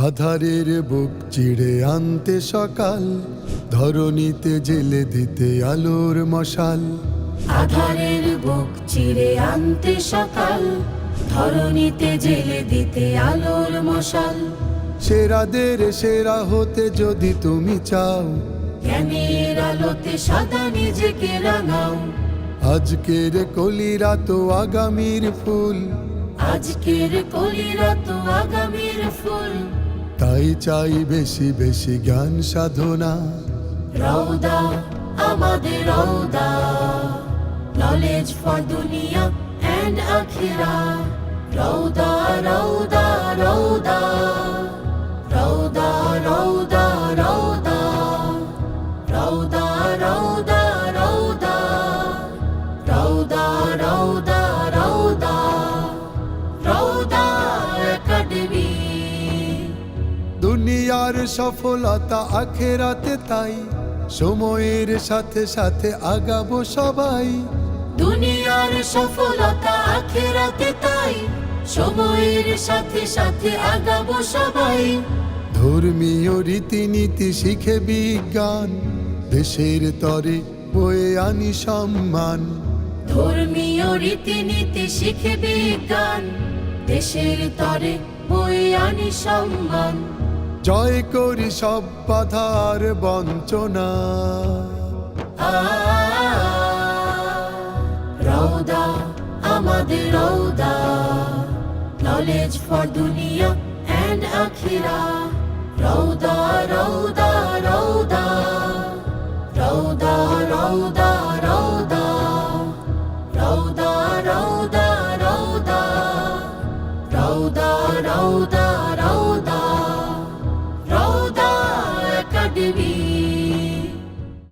আধারের বুক চিড়ে আনতে সকাল, ধরণীতে জেলে দিতে আলোর মশাল। আধারের বুক চিরে আনতে সকাল, ধরণীতে জেলে দিতে আলোর মশাল। সেরাদের সেরা হতে যদি তুমি চাও, জ্ঞানের আলোতে সদা নিজেকে রাঙাও। আজকের কলিরা তো আগামীর ফুল, আজকের কলিরা তো আগামীর ফুল। তাই চাই বেশি বেশি জ্ঞান সাধনা। রওদা আমাদের রওদা, নলেজ ফর দুনিয়া এন্ড আখিরা। রওদা রওদা রওদা, রওদা রওদা রওদা, রওদা রওদা রওদা, রওদা রওদা রওদা, রওদা একাডেমি। দুনিয়ার সফলতা আখেরাতে, তাই সময়ের সাথে সাথে আগাবো সবাই। দুনিয়ার সফলতা আখিরাতে, তাই সময়ের সাথে সাথে আগাবো সবাই। ধর্মীয় রীতিনীতি শিখে বিজ্ঞান, দেশের তরে বয়ে আনি সম্মান। ধর্মীয় রীতিনীতি শিখে বিজ্ঞান, দেশের তরে বয়ে আনি সম্মান। জয় করি সব বাধার বঞ্চনা। রওদা আমাদের রওদা, নলেজ ফর দুনিয়া এন্ড আখিরা। রওদা রওদা রওদা, রওদা রওদা রওদা, রওদা রওদা রওদা, রওদা রওদা রওদা, রওদা একাডেমি।